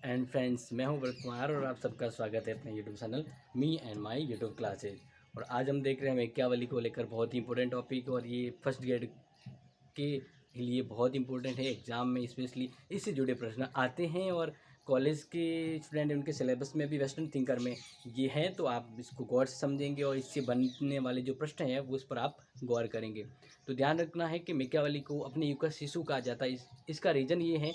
And friends, मैं हूं व्रत कुमार और आप सबका स्वागत है अपने YouTube channel me and my YouTube classes. और आज हम देख रहे हैं वाक्यावली को लेकर बहुत ही इंपॉर्टेंट टॉपिक, और ये फर्स्ट ग्रेड के लिए बहुत इंपॉर्टेंट है। एग्ज़ाम में स्पेशली इससे जुड़े प्रश्न आते हैं और कॉलेज के स्टूडेंट उनके सिलेबस में भी वेस्टर्न थिंकर में ये हैं, तो आप इसको गौर से समझेंगे और इससे बनने वाले जो प्रश्न हैं वो उस पर आप गौर करेंगे। तो ध्यान रखना है कि मैकियावेली को अपने युग का शिशु कहा जाता है। इसका रीज़न ये है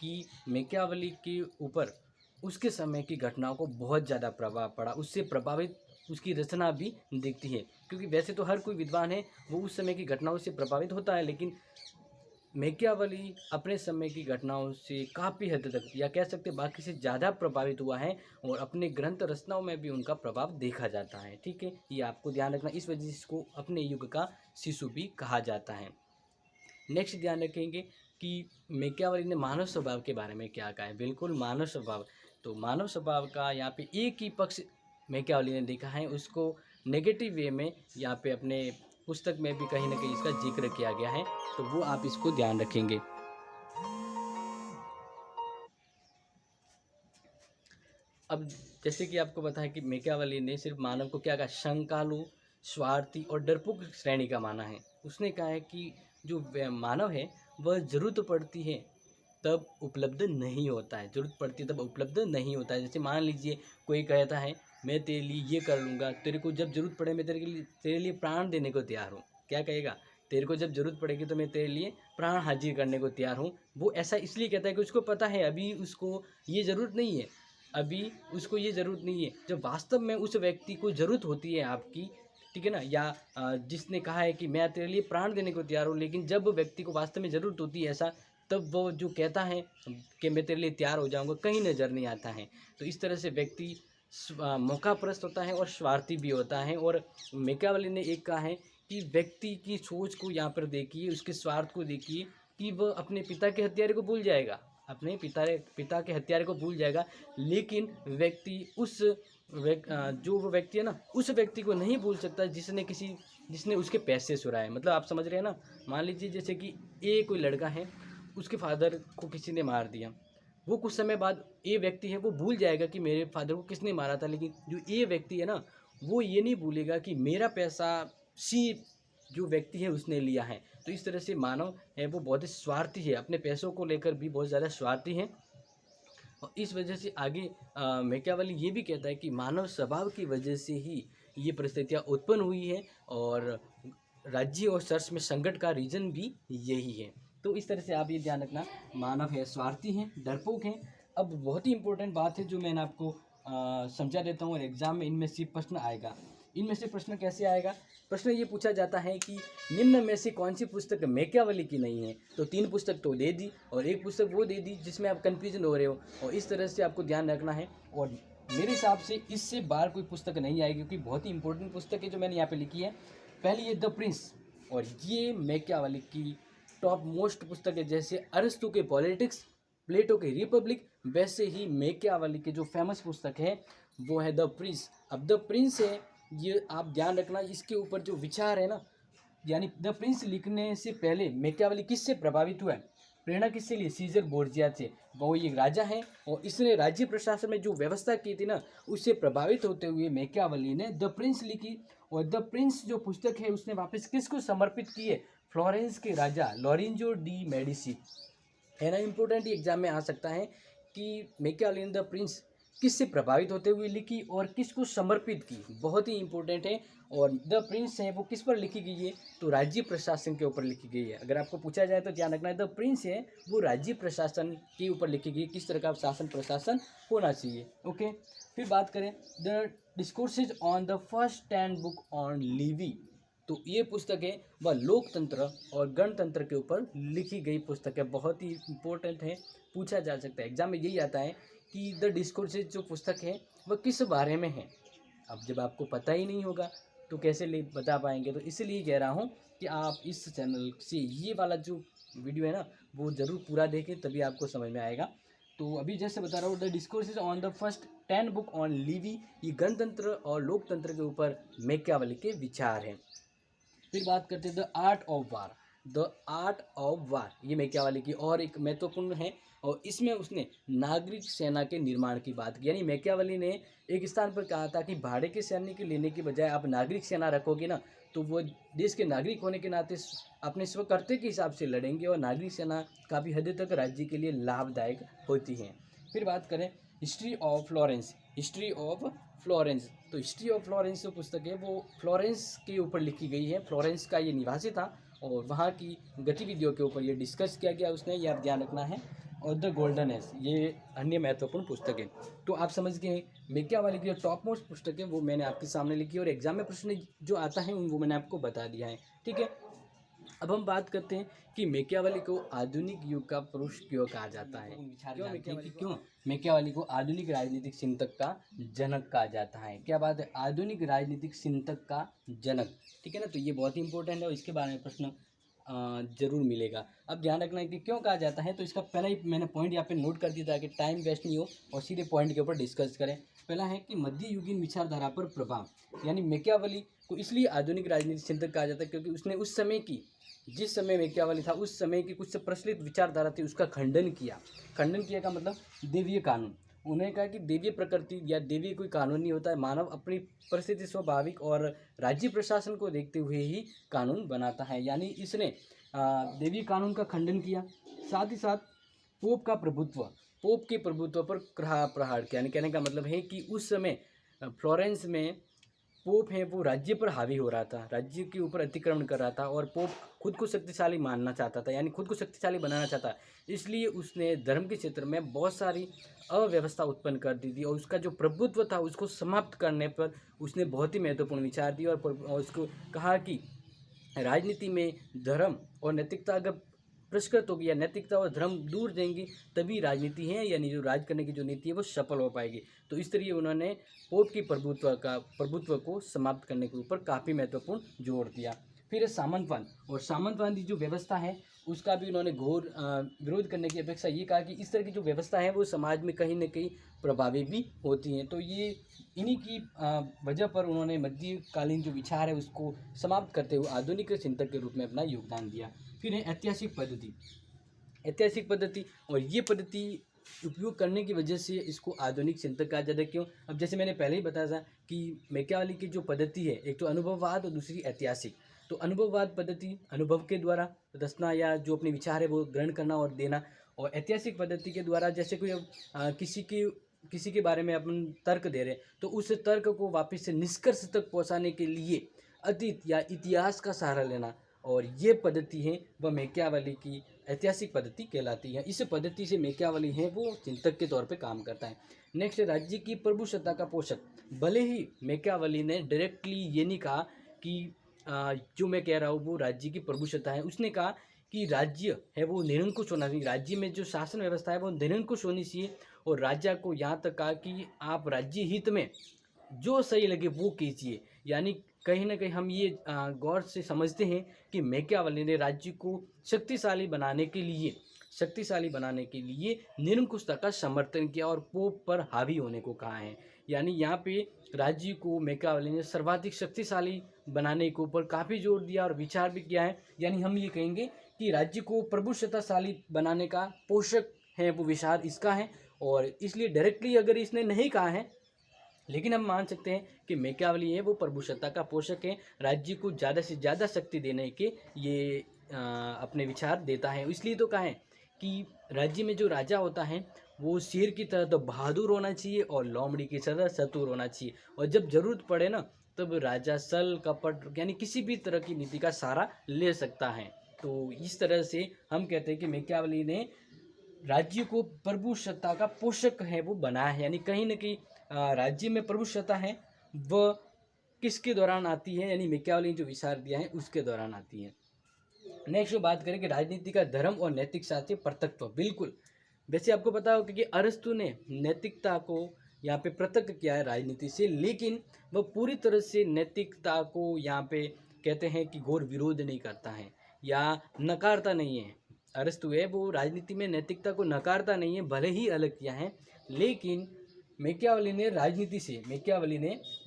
कि मैकियावेली के ऊपर उसके समय की घटनाओं को बहुत ज़्यादा प्रभाव पड़ा, उससे प्रभावित उसकी रचना भी दिखती है। क्योंकि वैसे तो हर कोई विद्वान है वो उस समय की घटनाओं से प्रभावित होता है, लेकिन मैकियावेली अपने समय की घटनाओं से काफ़ी हद तक, या कह सकते बाकी से ज़्यादा प्रभावित हुआ है, और अपने ग्रंथ रचनाओं में भी उनका प्रभाव देखा जाता है। ठीक है, ये आपको ध्यान रखना, इस वजह से इसको अपने युग का शिशु भी कहा जाता है। नेक्स्ट ध्यान रखेंगे कि मैकियावेली ने मानव स्वभाव के बारे में क्या कहा है। बिल्कुल मानव स्वभाव, तो मानव स्वभाव का यहाँ पे एक ही पक्ष मैकियावेली ने देखा है, उसको नेगेटिव वे में यहाँ पे अपने पुस्तक में भी कहीं ना कहीं इसका जिक्र किया गया है, तो वो आप इसको ध्यान रखेंगे। अब जैसे कि आपको पता है कि मैकियावेली ने सिर्फ मानव को क्या कहा, शंकालु, स्वार्थी और डरपोक श्रेणी का माना है। उसने कहा है कि जो मानव है वह ज़रूरत पड़ती है तब उपलब्ध नहीं होता है, ज़रूरत पड़ती है तब उपलब्ध नहीं होता है। जैसे मान लीजिए कोई कहता है मैं तेरे लिए ये कर लूँगा, तेरे को जब ज़रूरत पड़े मैं तेरे लिए प्राण देने को तैयार हूँ। क्या कहेगा, तेरे को जब ज़रूरत पड़ेगी तो मैं तेरे लिए प्राण हाजिर करने को तैयार हूँ। वो ऐसा इसलिए कहता है कि उसको पता है अभी उसको ये ज़रूरत नहीं है, अभी उसको ये ज़रूरत नहीं है। जब वास्तव में उस व्यक्ति को ज़रूरत होती है आपकी, ठीक है ना, या जिसने कहा है कि मैं तेरे लिए प्राण देने को तैयार हूँ, लेकिन जब व्यक्ति को वास्तव में ज़रूरत होती है ऐसा, तब वो जो कहता है कि मैं तेरे लिए तैयार हो जाऊँगा, कहीं नज़र नहीं आता है। तो इस तरह से व्यक्ति मौकापरस्त होता है और स्वार्थी भी होता है। और मैकियावेली ने एक कहा है कि व्यक्ति की सोच को यहाँ पर देखिए, उसके स्वार्थ को देखिए कि वह अपने पिता के हत्यारे को भूल जाएगा, अपने पिता के हत्यारे को भूल जाएगा, लेकिन व्यक्ति जो वो व्यक्ति है ना, उस व्यक्ति को नहीं भूल सकता जिसने उसके पैसे चुराए। मतलब आप समझ रहे हैं ना। मान लीजिए जैसे कि कोई लड़का है, उसके फादर को किसी ने मार दिया, वो कुछ समय बाद व्यक्ति है वो भूल जाएगा कि मेरे फादर को किसने मारा था, लेकिन जो व्यक्ति है ना, वो ये नहीं भूलेगा कि मेरा पैसा सी जो व्यक्ति है उसने लिया है। तो इस तरह से मानव है वो बहुत ही स्वार्थी है, अपने पैसों को लेकर भी बहुत ज़्यादा स्वार्थी है। और इस वजह से आगे मैकियावेली ये भी कहता है कि मानव स्वभाव की वजह से ही ये परिस्थितियाँ उत्पन्न हुई है, और राज्य और चर्च में संकट का रीज़न भी यही है। तो इस तरह से आप ये ध्यान रखना, मानव है स्वार्थी हैं, डरपोक हैं। अब बहुत ही इंपॉर्टेंट बात है जो मैंने आपको समझा देता हूँ, और एग्ज़ाम में इनमें से प्रश्न आएगा। इनमें से प्रश्न कैसे आएगा, प्रश्न ये पूछा जाता है कि निम्न में से कौन सी पुस्तक मैकियावेली की नहीं है। तो 3 पुस्तक तो दे दी और एक पुस्तक वो दे दी जिसमें आप कन्फ्यूजन हो रहे हो, और इस तरह से आपको ध्यान रखना है। और मेरे हिसाब से इससे बाहर कोई पुस्तक नहीं आएगी, क्योंकि बहुत ही इंपॉर्टेंट पुस्तक है जो मैंने यहाँ पे लिखी है। पहली है द प्रिंस, और ये मैकियावेली की टॉप मोस्ट पुस्तक है। जैसे अरस्तु के पॉलिटिक्स, प्लेटो के रिपब्लिक, वैसे ही मैकियावेली के जो फेमस पुस्तक है वो है द प्रिंस। अब द प्रिंस है, ये आप ध्यान रखना, इसके ऊपर जो विचार है ना, यानी द प्रिंस लिखने से पहले मैकियावेली किससे प्रभावित हुआ है, प्रेरणा किससे ली, सीजर बोर्जिया से। वो एक राजा है और इसने राज्य प्रशासन में जो व्यवस्था की थी ना, उससे प्रभावित होते हुए मैकियावेली ने द प्रिंस लिखी। और द प्रिंस जो पुस्तक है उसने वापस किसको समर्पित की है, फ्लोरेंस के राजा लॉरेंजो डी मेडिसी। है ना, इंपॉर्टेंट एग्जाम में आ सकता है कि मैकियावेली ने द प्रिंस किससे प्रभावित होते हुए लिखी और किसको समर्पित की, बहुत ही इंपॉर्टेंट है। और द प्रिंस है वो किस पर लिखी गई है, तो राज्य प्रशासन के ऊपर लिखी गई है। अगर आपको पूछा जाए तो ध्यान रखना है, द प्रिंस है वो राज्य प्रशासन के ऊपर लिखी गई है, किस तरह का शासन प्रशासन होना चाहिए। ओके, फिर बात करें the discourses on the first 10 book on Levi. तो ये पुस्तक है वह लोकतंत्र और गणतंत्र के ऊपर लिखी गई पुस्तक है, बहुत ही इंपॉर्टेंट है, पूछा जा सकता है एग्जाम में। यही आता है कि द डिस्कोर्सेज जो पुस्तक है वह किस बारे में है। अब जब आपको पता ही नहीं होगा तो कैसे बता पाएंगे, तो इसलिए कह रहा हूँ कि आप इस चैनल से ये वाला जो वीडियो है ना वो ज़रूर पूरा देखें, तभी आपको समझ में आएगा। तो अभी जैसे बता रहा हूँ, the discourses on the first 10 book on Levi, ये गणतंत्र और लोकतंत्र के ऊपर मैकियावेली के विचार हैं। फिर बात करते हैं the art of war. The art of war ये मैकियावेली की और एक महत्वपूर्ण है और इसमें उसने नागरिक सेना के निर्माण की बात की। यानी मैकियावेली ने एक स्थान पर कहा था कि भाड़े के सैनिक लेने के बजाय आप नागरिक सेना रखोगे ना, तो वो देश के नागरिक होने के नाते अपने स्वकर्तव्य के हिसाब से लड़ेंगे, और नागरिक सेना काफ़ी हद तक राज्य के लिए लाभदायक होती है। फिर बात करें history of Florence. History of Florence, तो हिस्ट्री ऑफ फ्लोरेंस जो पुस्तक है वो फ्लोरेंस के ऊपर लिखी गई है। फ्लोरेंस का ये निवासी था और वहाँ की गतिविधियों के ऊपर ये डिस्कस किया गया उसने, ये आप ध्यान रखना है। और द गोल्डन एज, ये अन्य महत्वपूर्ण पुस्तक है। तो आप समझ गए मैकियावेली की जो टॉप मोस्ट पुस्तक है वो मैंने आपके सामने लिखी है, और एग्जाम में प्रश्न जो आता है वो मैंने आपको बता दिया है। ठीक है, अब हम बात करते हैं कि मैकियावेली को आधुनिक युग का पुरुष क्यों कहा जाता है। क्यों मैकियावेली को आधुनिक राजनीतिक चिंतक का जनक कहा जाता है। क्या बात है, आधुनिक राजनीतिक चिंतक का जनक। ठीक है ना, तो ये बहुत ही इंपॉर्टेंट है और इसके बारे में प्रश्न जरूर मिलेगा। अब ध्यान रखना है कि क्यों कहा जाता है, तो इसका पहला ही मैंने पॉइंट यहाँ पे नोट कर दिया ताकि टाइम वेस्ट नहीं हो और सीधे पॉइंट के ऊपर डिस्कस करें। पहला है कि मध्ययुगीन विचारधारा पर प्रभाव, यानी मैकियावेली को इसलिए आधुनिक राजनीतिक चिंतक कहा जाता है क्योंकि उसने उस समय की, जिस समय मैकियावेली था उस समय की कुछ प्रचलित विचारधारा थी उसका खंडन किया। खंडन किया का मतलब देवीय कानून। उन्होंने कहा कि देवीय प्रकृति या देवीय कोई कानून नहीं होता है, मानव अपनी परिस्थिति स्वाभाविक और राज्य प्रशासन को देखते हुए ही कानून बनाता है। यानी इसने देवीय कानून का खंडन किया। साथ ही साथ पोप का प्रभुत्व, पोप के प्रभुत्व पर प्रहार किया। यानी कहने का मतलब है कि उस समय फ्लोरेंस में पोप है वो राज्य पर हावी हो रहा था, राज्य के ऊपर अतिक्रमण कर रहा था, और पोप खुद को शक्तिशाली मानना चाहता था, यानी खुद को शक्तिशाली बनाना चाहता। इसलिए उसने धर्म के क्षेत्र में बहुत सारी अव्यवस्था उत्पन्न कर दी थी, और उसका जो प्रभुत्व था उसको समाप्त करने पर उसने बहुत ही महत्वपूर्ण विचार दिए, और उसको कहा कि राजनीति में धर्म और नैतिकता अगर परिष्कृत होगी या नैतिकता और धर्म दूर जाएंगी तभी राजनीति है, यानी जो राज करने की जो नीति है वो सफल हो पाएगी। तो इस तरीके उन्होंने पोप की प्रभुत्व को समाप्त करने के ऊपर काफ़ी महत्वपूर्ण जोर दिया। फिर है सामंतवाद, और सामंतवादी जो व्यवस्था है उसका भी उन्होंने घोर विरोध करने की अपेक्षा ये कहा कि इस तरह की जो व्यवस्था है वो समाज में कहीं न कहीं प्रभावी भी होती हैं। तो ये इन्हीं की वजह पर उन्होंने मध्यकालीन जो विचार है उसको समाप्त करते हुए आधुनिक चिंतक के रूप में अपना योगदान दिया। फिर है ऐतिहासिक पद्धति। ऐतिहासिक पद्धति, और ये पद्धति उपयोग करने की वजह से इसको आधुनिक चिंतक कहा जाता है। क्यों? अब जैसे मैंने पहले ही बताया था कि मैकियावेली की जो पद्धति है, एक तो अनुभववाद और दूसरी ऐतिहासिक। तो अनुभववाद पद्धति, अनुभव के द्वारा रचना या जो अपने विचार है वो ग्रहण करना और देना, और ऐतिहासिक पद्धति के द्वारा जैसे कोई किसी के बारे में अपन तर्क दे रहे हैं तो उस तर्क को वापस से निष्कर्ष तक पहुंचाने के लिए अतीत या इतिहास का सहारा लेना, और ये पद्धति है वह मैकियावेली की ऐतिहासिक पद्धति कहलाती है। इस पद्धति से मैकियावेली है वो चिंतक के तौर पे काम करता है। नेक्स्ट, राज्य की प्रभुसत्ता का पोषक। भले ही मैकियावेली ने डायरेक्टली ये नहीं कहा कि जो मैं कह रहा हूँ वो राज्य की प्रभुसत्ता है, उसने कहा कि राज्य है वो निरंकुश होना चाहिए, राज्य में जो शासन व्यवस्था है वो निरंकुश होनी चाहिए, और राजा को यहाँ तक कहा कि आप राज्य हित में जो सही लगे वो कीजिए। यानी कहीं ना कहीं हम ये गौर से समझते हैं कि मैकियावेली ने राज्य को शक्तिशाली बनाने के लिए निरंकुशता का समर्थन किया और पोप पर हावी होने को कहा है। यानी यहाँ पे राज्य को मैकियावेली ने सर्वाधिक शक्तिशाली बनाने के ऊपर काफ़ी जोर दिया और विचार भी किया है। यानी हम ये कहेंगे कि राज्य को प्रभुसत्ताशाली बनाने का पोषक है वो विचार इसका है, और इसलिए डायरेक्टली अगर इसने नहीं कहा है लेकिन हम मान सकते हैं कि मैकियावेली है वो प्रभुसत्ता का पोषक है, राज्य को ज़्यादा से ज़्यादा शक्ति देने के ये अपने विचार देता है। इसलिए तो कहा है कि राज्य में जो राजा होता है वो शेर की तरह तो बहादुर होना चाहिए और लोमड़ी की तरह चतुर होना चाहिए, और जब जरूरत पड़े ना तब राजा सल कपट यानी किसी भी तरह की नीति का सहारा ले सकता है। तो इस तरह से हम कहते हैं कि मैकियावेली ने राज्य को प्रभुसत्ता का पोषक है वो बनाया है। यानी कहीं न कहीं राज्य में प्रभुसत्ता है वह किसके दौरान आती है, यानी मैकियावेली ने जो विचार दिया है उसके दौरान आती है। नेक्स्ट बात करें कि राजनीति का धर्म और नैतिकता से पृथकत्व। बिल्कुल, वैसे आपको पता होगा कि अरस्तु ने नैतिकता को यहाँ पे पृथक किया है राजनीति से, लेकिन वह पूरी तरह से नैतिकता को यहाँ पे कहते हैं कि घोर विरोध नहीं करता है या नकारता नहीं है। अरस्तु है वो राजनीति में नैतिकता को नकारता नहीं है, भले ही अलग किया है, लेकिन मैकियावेली ने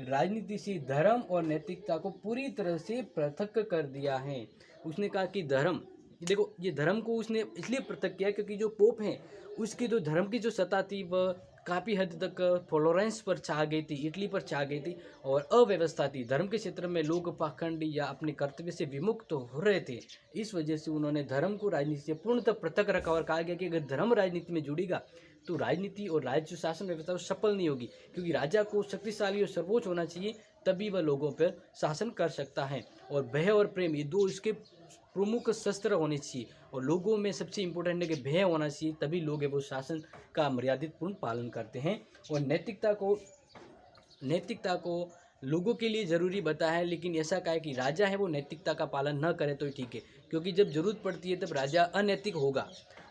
राजनीति से धर्म और नैतिकता को पूरी तरह से पृथक कर दिया है। उसने कहा कि धर्म ये देखो, ये धर्म को उसने इसलिए पृथक किया क्योंकि जो पोप हैं उसकी जो धर्म की जो सत्ता थी वह काफ़ी हद तक फ्लोरेंस पर छा गई थी, इटली पर छा गई थी, और अव्यवस्था थी। धर्म के क्षेत्र में लोग पाखंड या अपने कर्तव्य से विमुक्त हो रहे थे। इस वजह से उन्होंने धर्म को राजनीति से पूर्णतः पृथक रखा और कहा गया कि अगर धर्म राजनीति में जुड़ेगा तो राजनीति और राज्य शासन व्यवस्था सफल नहीं होगी, क्योंकि राजा को शक्तिशाली और सर्वोच्च होना चाहिए, तभी वह लोगों पर शासन कर सकता है। और भय और प्रेम, ये दो इसके प्रमुख शस्त्र होने चाहिए, और लोगों में सबसे इम्पोर्टेंट है कि भय होना चाहिए, तभी लोग वो शासन का मर्यादित पूर्ण पालन करते हैं। और नैतिकता को लोगों के लिए ज़रूरी बताया है, लेकिन ऐसा कहा है कि राजा है वो नैतिकता का पालन न करे तो ठीक है, क्योंकि जब ज़रूरत पड़ती है तब राजा अनैतिक होगा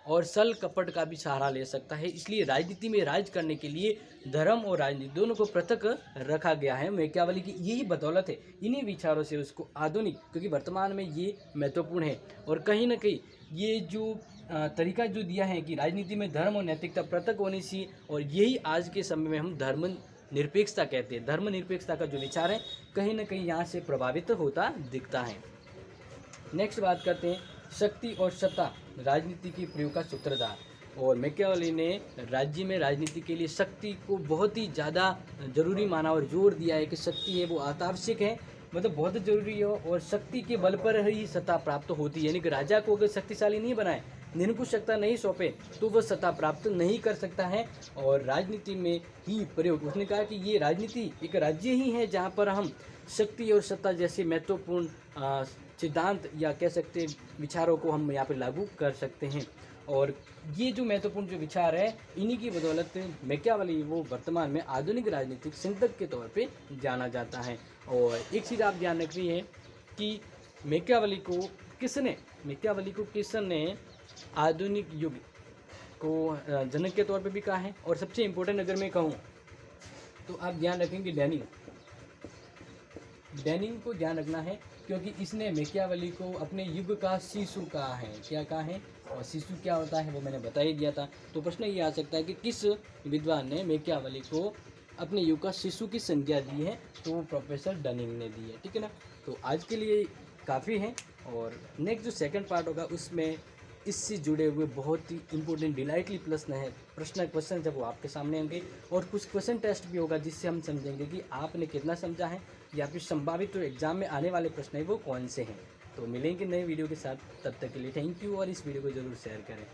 और छल कपट का भी सहारा ले सकता है। इसलिए राजनीति में राज करने के लिए धर्म और राजनीति दोनों को पृथक रखा गया है। मैकियावेली की यही बदौलत है, इन्हीं विचारों से उसको आधुनिक, क्योंकि वर्तमान में ये महत्वपूर्ण है, और कहीं ना कहीं ये जो तरीका जो दिया है कि राजनीति में धर्म और नैतिकता पृथक होनी चाहिए, और यही आज के समय में हम धर्म निरपेक्षता कहते हैं। धर्म निरपेक्षता का जो विचार है कहीं ना कहीं यहाँ से प्रभावित होता दिखता है। नेक्स्ट बात करते हैं शक्ति और सत्ता राजनीति की प्रयोग का सूत्रधार। और मैकियावेली ने राज्य में राजनीति के लिए शक्ति को बहुत ही ज़्यादा जरूरी माना और जोर दिया है कि शक्ति है वो अत्यावश्यक है, मतलब बहुत जरूरी है, और शक्ति के बल पर ही सत्ता प्राप्त होती है। यानी कि राजा को अगर शक्तिशाली नहीं बनाए, निरंकुश सत्ता नहीं सौंपे, तो वह सत्ता प्राप्त नहीं कर सकता है। और राजनीति में ही प्रयोग, उसने कहा कि ये राजनीति एक राज्य ही है जहाँ पर हम शक्ति और सत्ता जैसे महत्वपूर्ण सिद्धांत या कह सकते विचारों को हम यहाँ पे लागू कर सकते हैं। और ये जो महत्वपूर्ण जो विचार है, इन्हीं की बदौलत मैकियावेली वो वर्तमान में आधुनिक राजनीतिक चिंतक के तौर पे जाना जाता है। और एक चीज़ आप ध्यान रखनी है कि मैकियावेली को किसने आधुनिक युग को जनक के तौर पे भी कहा है। और सबसे इम्पोर्टेंट अगर मैं कहूँ तो आप ध्यान रखेंगे डेनिंग को ध्यान रखना है, क्योंकि इसने मैकियावेली को अपने युग का शिशु कहा है। क्या कहा है? और शिशु क्या होता है वो मैंने बता ही दिया था। तो प्रश्न ये आ सकता है कि किस विद्वान ने मैकियावेली को अपने युग का शिशु की संज्ञा दी है, तो वो प्रोफेसर डनिंग ने दी है। ठीक है ना। तो आज के लिए काफ़ी है, और नेक्स्ट जो सेकंड पार्ट होगा उसमें इससे जुड़े हुए बहुत ही इंपॉर्टेंट डिलाइटली क्वेश्चन जब वो आपके सामने होंगे, और कुछ क्वेश्चन टेस्ट भी होगा जिससे हम समझेंगे कि आपने कितना समझा है, या फिर संभावित जो एग्जाम में आने वाले प्रश्न है वो कौन से हैं। तो मिलेंगे नए वीडियो के साथ, तब तक के लिए थैंक यू, और इस वीडियो को ज़रूर शेयर करें।